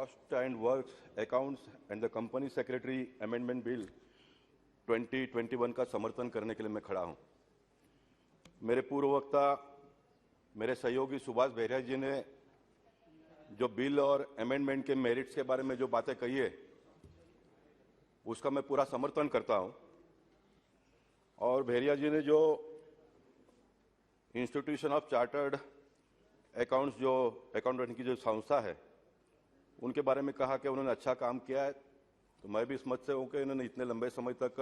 Cost and Works Accounts and the Company Secretary Amendment Bill 2021 का समर्थन करने के लिए मैं खड़ा हूं। मेरे पूर्व वक्ता मेरे सहयोगी सुभाष बहरिया जी ने जो बिल और अमेंडमेंट के मेरिट्स के बारे में जो बातें कही है उसका मैं पूरा समर्थन करता हूं। और बहरिया जी ने जो इंस्टीट्यूशन ऑफ चार्टर्ड अकाउंट्स जो अकाउंटेंट की जो संस्था है उनके बारे में कहा कि उन्होंने अच्छा काम किया है, तो मैं भी इस मत से हूं कि उन्होंने इतने लंबे समय तक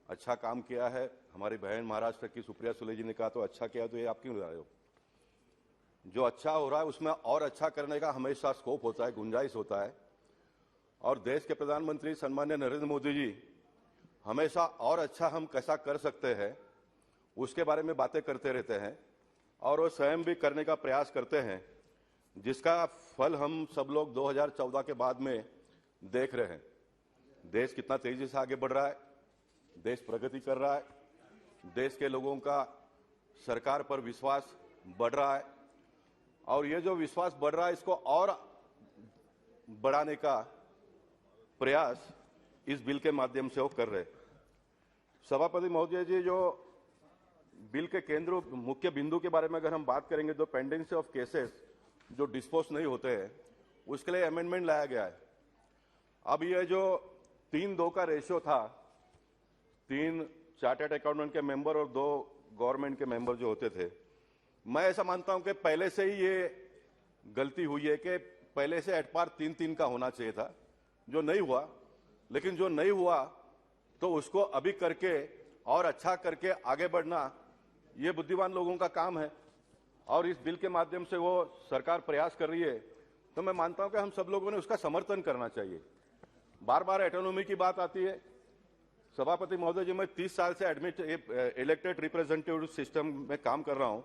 अच्छा काम किया है। हमारी बहन महाराष्ट्र की सुप्रिया सुले जी ने कहा तो अच्छा किया, तो ये आप क्यों बता रहे हो? जो अच्छा हो रहा है उसमें और अच्छा करने का हमेशा स्कोप होता है, गुंजाइश होता है। और देश के प्रधानमंत्री सम्माननीय नरेंद्र मोदी जी हमेशा और अच्छा हम कैसा कर सकते हैं उसके बारे में बातें करते रहते हैं और वो स्वयं भी करने का प्रयास करते हैं, जिसका फल हम सब लोग 2014 के बाद में देख रहे हैं। देश कितना तेजी से आगे बढ़ रहा है, देश प्रगति कर रहा है, देश के लोगों का सरकार पर विश्वास बढ़ रहा है और ये जो विश्वास बढ़ रहा है इसको और बढ़ाने का प्रयास इस बिल के माध्यम से वो कर रहे। सभापति महोदय जी, जो बिल के केंद्र मुख्य बिंदु के बारे में अगर हम बात करेंगे तो पेंडेंसी ऑफ केसेस जो डिस्पोज नहीं होते हैं उसके लिए अमेंडमेंट लाया गया है। अब ये जो 3-2 का रेशियो था, 3 चार्टर्ड अकाउंटेंट के मेंबर और 2 गवर्नमेंट के मेंबर जो होते थे, मैं ऐसा मानता हूं कि पहले से ही ये गलती हुई है कि पहले से एट पार 3-3 का होना चाहिए था, जो नहीं हुआ। लेकिन जो नहीं हुआ तो उसको अभी करके और अच्छा करके आगे बढ़ना ये बुद्धिमान लोगों का काम है और इस बिल के माध्यम से वो सरकार प्रयास कर रही है, तो मैं मानता हूं कि हम सब लोगों ने उसका समर्थन करना चाहिए। बार बार ऑटोनॉमी की बात आती है। सभापति महोदय जी, मैं 30 साल से इलेक्टेड रिप्रेजेंटेटिव सिस्टम में काम कर रहा हूं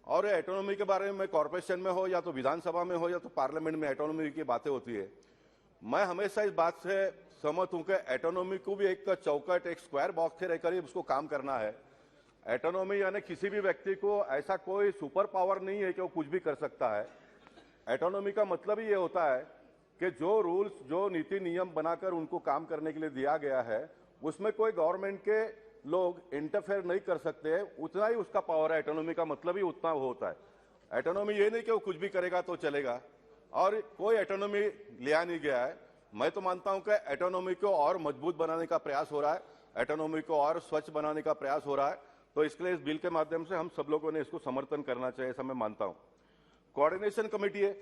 और ऑटोनॉमी के बारे में कॉर्पोरेशन में हो या तो विधानसभा में हो या तो पार्लियामेंट में ऑटोनॉमी की बातें होती है। मैं हमेशा इस बात से सहमत हूं कि ऑटोनॉमी को भी एक चौकट, एक स्क्वायर बॉक्स से रहकर ही उसको काम करना है। ऑटोनॉमी यानी किसी भी व्यक्ति को ऐसा कोई सुपर पावर नहीं है कि वो कुछ भी कर सकता है। ऑटोनॉमी का मतलब ही ये होता है कि जो रूल्स, जो नीति नियम बनाकर उनको काम करने के लिए दिया गया है उसमें कोई गवर्नमेंट के लोग इंटरफेयर नहीं कर सकते, उतना ही उसका पावर है। ऑटोनॉमी का मतलब ही उतना होता है। ऑटोनॉमी ये नहीं कि वो कुछ भी करेगा तो चलेगा, और कोई ऑटोनॉमी लिया नहीं गया है। मैं तो मानता हूं कि ऑटोनॉमी को और मजबूत बनाने का प्रयास हो रहा है, ऑटोनॉमी को और स्वच्छ बनाने का प्रयास हो रहा है। तो इसके लिए इस बिल के माध्यम से हम सब लोगों ने इसको समर्थन करना चाहिए, ऐसा मैं मानता हूं। कोऑर्डिनेशन कमेटी है,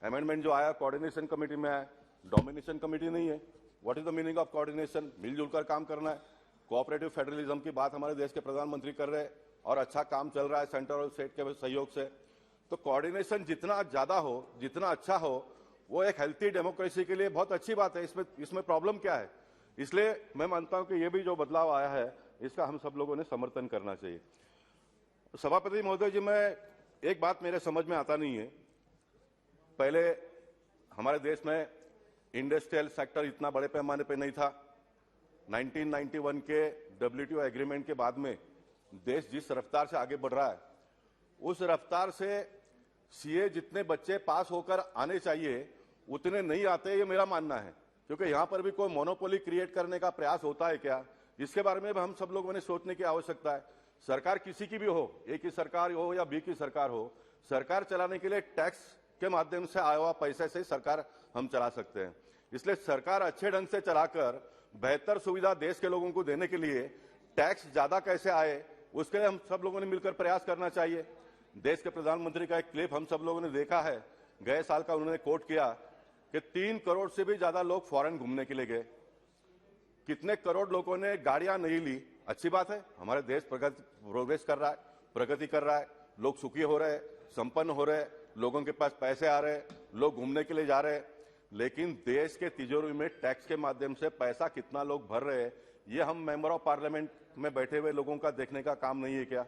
अमेंडमेंट जो आया कोऑर्डिनेशन कमेटी में आया, डोमिनेशन कमेटी नहीं है। What is the meaning of coordination? मिलजुल कर काम करना है। कोऑपरेटिव फेडरलिज्म की बात हमारे देश के प्रधानमंत्री कर रहे हैं और अच्छा काम चल रहा है सेंटर और स्टेट के सहयोग से। तो कोऑर्डिनेशन जितना ज्यादा हो, जितना अच्छा हो, वो एक हेल्थी डेमोक्रेसी के लिए बहुत अच्छी बात है। इसमें प्रॉब्लम क्या है? इसलिए मैं मानता हूं कि ये भी जो बदलाव आया है इसका हम सब लोगों ने समर्थन करना चाहिए। सभापति महोदय जी, मैं एक बात मेरे समझ में आता नहीं है। पहले हमारे देश में इंडस्ट्रियल सेक्टर इतना बड़े पैमाने पर नहीं था। 1991 के WTO एग्रीमेंट के बाद में देश जिस रफ्तार से आगे बढ़ रहा है उस रफ्तार से सीए जितने बच्चे पास होकर आने चाहिए उतने नहीं आते, ये मेरा मानना है। क्योंकि यहां पर भी कोई मोनोपोली क्रिएट करने का प्रयास होता है क्या, इसके बारे में भी हम सब लोगों ने सोचने की आवश्यकता है। सरकार किसी की भी हो, ए की सरकार हो या बी की सरकार हो, सरकार चलाने के लिए टैक्स के माध्यम से आया हुआ पैसे से सरकार हम चला सकते हैं। इसलिए सरकार अच्छे ढंग से चलाकर बेहतर सुविधा देश के लोगों को देने के लिए टैक्स ज्यादा कैसे आए उसके लिए हम सब लोगों ने मिलकर प्रयास करना चाहिए। देश के प्रधानमंत्री का एक क्लिप हम सब लोगों ने देखा है, गए साल का उन्होंने कोट किया कि 3 करोड़ से भी ज्यादा लोग फॉरेन घूमने के लिए गए। कितने करोड़ लोगों ने गाड़ियां नहीं ली, अच्छी बात है। हमारे देश प्रोग्रेस कर रहा है, प्रगति कर रहा है, लोग सुखी हो रहे हैं, संपन्न हो रहे हैं, लोगों के पास पैसे आ रहे हैं, लोग घूमने के लिए जा रहे हैं। लेकिन देश के तिजोरी में टैक्स के माध्यम से पैसा कितना लोग भर रहे हैं, ये हम मेंबर ऑफ पार्लियामेंट में बैठे हुए लोगों का देखने का काम नहीं है क्या?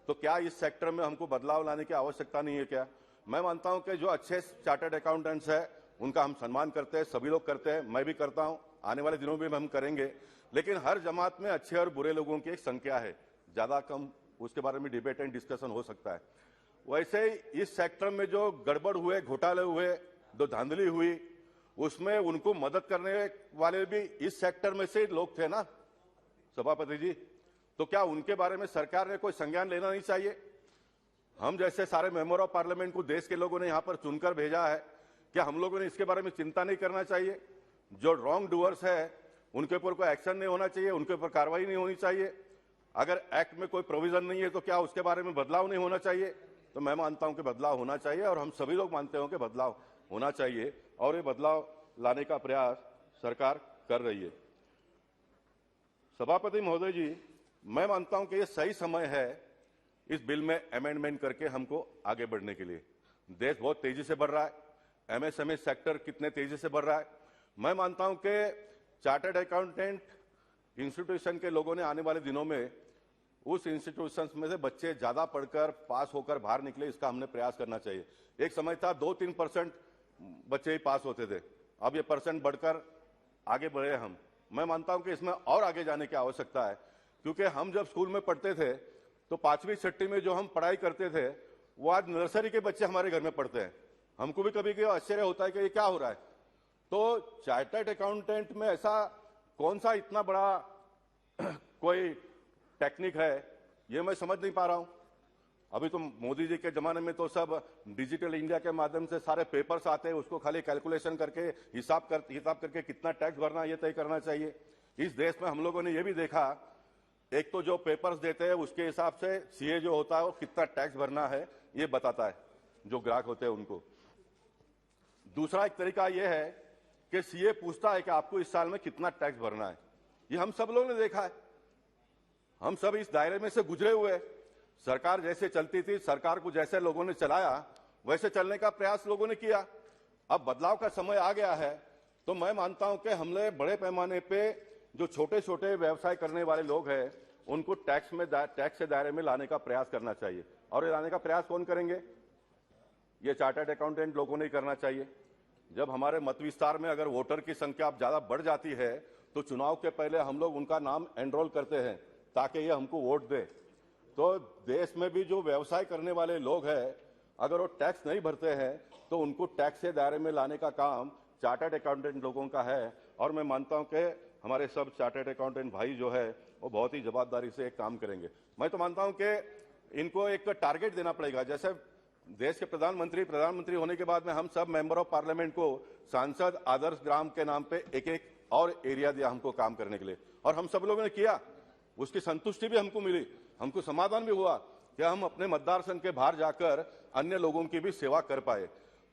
तो क्या इस सेक्टर में हमको बदलाव लाने की आवश्यकता नहीं है क्या? मैं मानता हूं कि जो अच्छे चार्टर्ड अकाउंटेंट्स हैं उनका हम सम्मान करते हैं, सभी लोग करते हैं, मैं भी करता हूं, आने वाले दिनों में हम करेंगे। लेकिन हर जमात में अच्छे और बुरे लोगों की एक संख्या है, ज्यादा कम उसके बारे में डिबेट एंड डिस्कशन हो सकता है। वैसे ही इस सेक्टर में जो गड़बड़ हुए, घोटाले हुए, जो धांधली हुई, उसमें उनको मदद करने वाले भी इस सेक्टर में से लोग थे ना सभापति जी। तो क्या उनके बारे में सरकार ने कोई संज्ञान लेना नहीं चाहिए? हम जैसे सारे मेंबर ऑफ पार्लियामेंट को देश के लोगों ने यहां पर चुनकर भेजा है, क्या हम लोगों ने इसके बारे में चिंता नहीं करना चाहिए? जो रॉन्ग डूअर्स है उनके ऊपर कोई एक्शन नहीं होना चाहिए, उनके ऊपर कार्रवाई नहीं होनी चाहिए? अगर एक्ट में कोई प्रोविजन नहीं है तो क्या उसके बारे में बदलाव नहीं होना चाहिए? तो मैं मानता हूं कि बदलाव होना चाहिए, और हम सभी लोग मानते हो कि बदलाव होना चाहिए, और ये बदलाव लाने का प्रयास सरकार कर रही है। सभापति महोदय जी, मैं मानता हूं कि ये सही समय है इस बिल में अमेंडमेंट करके हमको आगे बढ़ने के लिए। देश बहुत तेजी से बढ़ रहा है, एमएसएमई सेक्टर कितने तेजी से बढ़ रहा है। मैं मानता हूं कि चार्टर्ड अकाउंटेंट इंस्टीट्यूशन के लोगों ने आने वाले दिनों में उस इंस्टीट्यूशंस में से बच्चे ज्यादा पढ़कर पास होकर बाहर निकले, इसका हमने प्रयास करना चाहिए। एक समय था 2-3% बच्चे ही पास होते थे, अब ये परसेंट बढ़कर आगे बढ़े हम। मैं मानता हूं कि इसमें और आगे जाने की आवश्यकता है, क्योंकि हम जब स्कूल में पढ़ते थे तो 5वीं 6वीं में जो हम पढ़ाई करते थे वो आज नर्सरी के बच्चे हमारे घर में पढ़ते हैं। हमको भी कभी कभी आश्चर्य होता है कि ये क्या हो रहा है। तो चार्टर्ड अकाउंटेंट में ऐसा कौन सा इतना बड़ा कोई टेक्निक है, ये मैं समझ नहीं पा रहा हूं। अभी तो मोदी जी के जमाने में तो सब डिजिटल इंडिया के माध्यम से सारे पेपर्स आते हैं, उसको खाली कैलकुलेशन करके हिसाब करके कितना टैक्स भरना है ये तय करना चाहिए। इस देश में हम लोगों ने ये भी देखा, एक तो जो पेपर्स देते हैं उसके हिसाब से सीए जो होता है वो कितना टैक्स भरना है ये बताता है जो ग्राहक होते हैं उनको। दूसरा एक तरीका यह है कि सीए पूछता है कि आपको इस साल में कितना टैक्स भरना है। ये हम सब लोगों ने देखा है, हम सब इस दायरे में से गुजरे हुए हैं। सरकार जैसे चलती थी, सरकार को जैसे लोगों ने चलाया वैसे चलने का प्रयास लोगों ने किया। अब बदलाव का समय आ गया है, तो मैं मानता हूं कि हमने बड़े पैमाने पे जो छोटे छोटे व्यवसाय करने वाले लोग हैं उनको टैक्स के दायरे में लाने का प्रयास करना चाहिए। और ये लाने का प्रयास कौन करेंगे? ये चार्टर्ड अकाउंटेंट लोगों ने करना चाहिए। जब हमारे मत विस्तार में अगर वोटर की संख्या ज्यादा बढ़ जाती है तो चुनाव के पहले हम लोग उनका नाम एनरोल करते हैं ताकि ये हमको वोट दे। तो देश में भी जो व्यवसाय करने वाले लोग हैं, अगर वो टैक्स नहीं भरते हैं तो उनको टैक्स के दायरे में लाने का काम चार्टर्ड अकाउंटेंट लोगों का है। और मैं मानता हूं कि हमारे सब चार्टर्ड अकाउंटेंट भाई जो है वो बहुत ही जवाबदारी से एक काम करेंगे। मैं तो मानता हूं कि इनको एक टारगेट देना पड़ेगा। जैसे देश के प्रधानमंत्री होने के बाद में हम सब मेंबर ऑफ पार्लियामेंट को सांसद आदर्श ग्राम के नाम पे एक और एरिया दिया हमको काम करने के लिए, और हम सब लोगों ने किया। उसकी संतुष्टि भी हमको मिली, हमको समाधान भी हुआ कि हम अपने मतदार संघ के बाहर जाकर अन्य लोगों की भी सेवा कर पाए।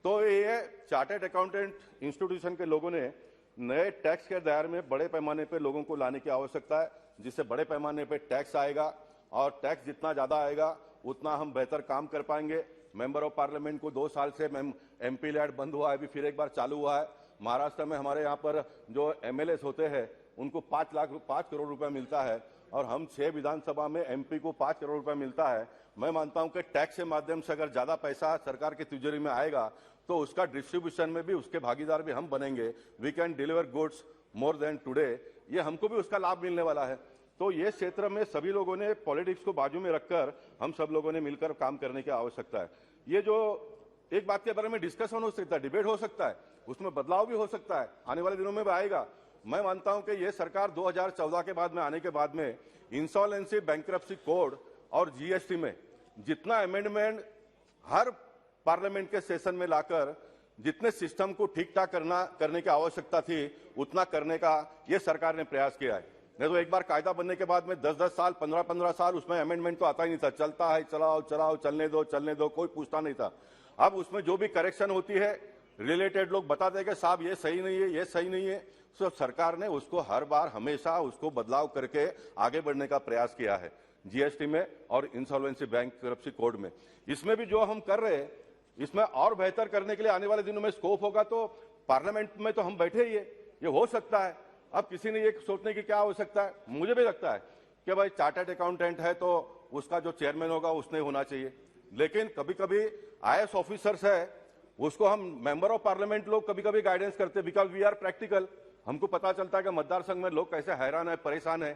तो ये चार्टर्ड अकाउंटेंट इंस्टीट्यूशन के लोगों ने नए टैक्स के दायरे में बड़े पैमाने पे लोगों को लाने की आवश्यकता है, जिससे बड़े पैमाने पे टैक्स आएगा, और टैक्स जितना ज्यादा आएगा उतना हम बेहतर काम कर पाएंगे। मेंबर ऑफ पार्लियामेंट को 2 साल से एमपी लैड बंद हुआ है, अभी फिर एक बार चालू हुआ है। महाराष्ट्र में हमारे यहाँ पर जो एमएलएस होते हैं उनको 5 करोड़ रुपए मिलता है, और हम 6 विधानसभा में एमपी को 5 करोड़ रुपए मिलता है। मैं मानता हूं कि टैक्स के माध्यम से अगर ज्यादा पैसा सरकार की तिजोरी में आएगा तो उसका डिस्ट्रीब्यूशन में भी उसके भागीदार भी हम बनेंगे। We can deliver goods more than today, ये हमको भी उसका लाभ मिलने वाला है। तो ये क्षेत्र में सभी लोगों ने पॉलिटिक्स को बाजू में रखकर हम सब लोगों ने मिलकर काम करने की आवश्यकता है। ये जो एक बात के बारे में डिस्कशन हो सकता है, डिबेट हो सकता है, उसमें बदलाव भी हो सकता है, आने वाले दिनों में भी आएगा। मैं मानता हूं कि ये सरकार 2014 के बाद में आने के बाद में इंसॉल्वेंसी, बैंक्रप्सी कोड और जीएसटी में जितना अमेंडमेंट हर पार्लियामेंट के सेशन में लाकर जितने सिस्टम को ठीक ठाक करने की आवश्यकता थी उतना करने का ये सरकार ने प्रयास किया है। नहीं तो एक बार कायदा बनने के बाद में 10-10 साल, 15-15 साल उसमें अमेंडमेंट तो आता ही नहीं था। चलता है, चलाओ, चलने दो, कोई पूछता नहीं था। अब उसमें जो भी करेक्शन होती है रिलेटेड लोग बताते हैं कि साहब ये सही नहीं है, ये सही नहीं है। तो सरकार ने उसको हर बार हमेशा उसको बदलाव करके आगे बढ़ने का प्रयास किया है जीएसटी में और इंसॉल्वेंसी बैंक्रप्सी कोड में। इसमें भी जो हम कर रहे हैं इसमें और बेहतर करने के लिए आने वाले दिनों में स्कोप होगा। तो पार्लियामेंट में तो हम बैठे ही है, ये हो सकता है। अब किसी ने ये सोचने की क्या आवश्यकता है? मुझे भी लगता है कि भाई चार्टर्ड अकाउंटेंट है तो उसका जो चेयरमैन होगा उसने होना चाहिए, लेकिन कभी कभी आईएएस ऑफिसर्स है उसको हम मेंबर ऑफ पार्लियामेंट लोग कभी कभी गाइडेंस करते हैं, बिकॉज वी आर प्रैक्टिकल। हमको पता चलता है कि मतदार संघ में लोग कैसे हैरान है, परेशान है।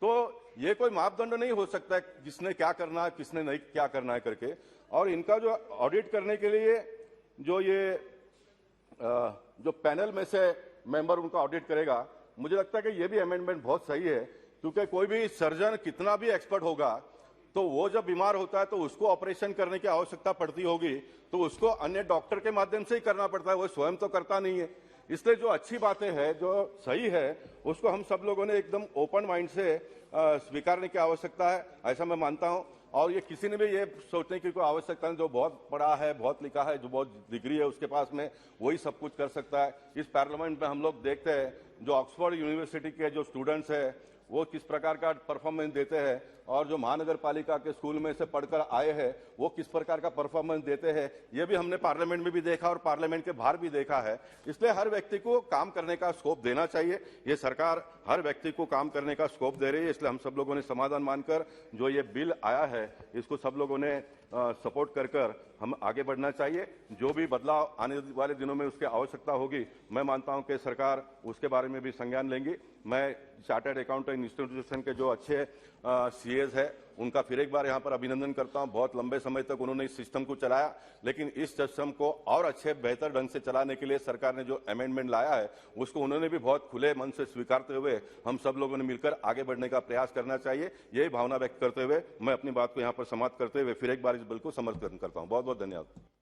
तो ये कोई मापदंड नहीं हो सकता है किसने क्या करना है, किसने नहीं क्या करना है करके। और इनका जो ऑडिट करने के लिए जो ये जो पैनल में से मेंबर उनका ऑडिट करेगा, मुझे लगता है कि ये भी अमेंडमेंट बहुत सही है, क्योंकि कोई भी सर्जन कितना भी एक्सपर्ट होगा तो वो जब बीमार होता है तो उसको ऑपरेशन करने की आवश्यकता पड़ती होगी तो उसको अन्य डॉक्टर के माध्यम से ही करना पड़ता है, वो स्वयं तो करता नहीं है। इसलिए जो अच्छी बातें हैं, जो सही है, उसको हम सब लोगों ने एकदम ओपन माइंड से स्वीकारने की आवश्यकता है, ऐसा मैं मानता हूं। और ये किसी ने भी ये सोचने की कोई आवश्यकता नहीं, जो बहुत पढ़ा है, बहुत लिखा है, जो बहुत डिग्री है उसके पास में, वही सब कुछ कर सकता है। इस पार्लियामेंट में हम लोग देखते हैं जो ऑक्सफोर्ड यूनिवर्सिटी के जो स्टूडेंट्स हैं वो किस प्रकार का परफॉर्मेंस देते हैं, और जो महानगर पालिका के स्कूल में से पढ़कर आए हैं वो किस प्रकार का परफॉर्मेंस देते हैं, ये भी हमने पार्लियामेंट में भी देखा और पार्लियामेंट के बाहर भी देखा है। इसलिए हर व्यक्ति को काम करने का स्कोप देना चाहिए। ये सरकार हर व्यक्ति को काम करने का स्कोप दे रही है, इसलिए हम सब लोगों ने समाधान मानकर जो ये बिल आया है इसको सब लोगों ने सपोर्ट कर हम आगे बढ़ना चाहिए। जो भी बदलाव आने वाले दिनों में उसकी आवश्यकता होगी, मैं मानता हूं कि सरकार उसके बारे में भी संज्ञान लेंगी। मैं चार्टर्ड अकाउंटेंट इंस्टीट्यूशन के जो अच्छे सीएस है उनका फिर एक बार यहां पर अभिनंदन करता हूं। बहुत लंबे समय तक उन्होंने इस सिस्टम को चलाया, लेकिन इस सिस्टम को और अच्छे बेहतर ढंग से चलाने के लिए सरकार ने जो अमेंडमेंट लाया है उसको उन्होंने भी बहुत खुले मन से स्वीकारते हुए हम सब लोगों ने मिलकर आगे बढ़ने का प्रयास करना चाहिए। यही भावना व्यक्त करते हुए मैं अपनी बात को यहां पर समाप्त करते हुए फिर एक बार इस बिल को समर्थन करता हूं। बहुत बहुत धन्यवाद।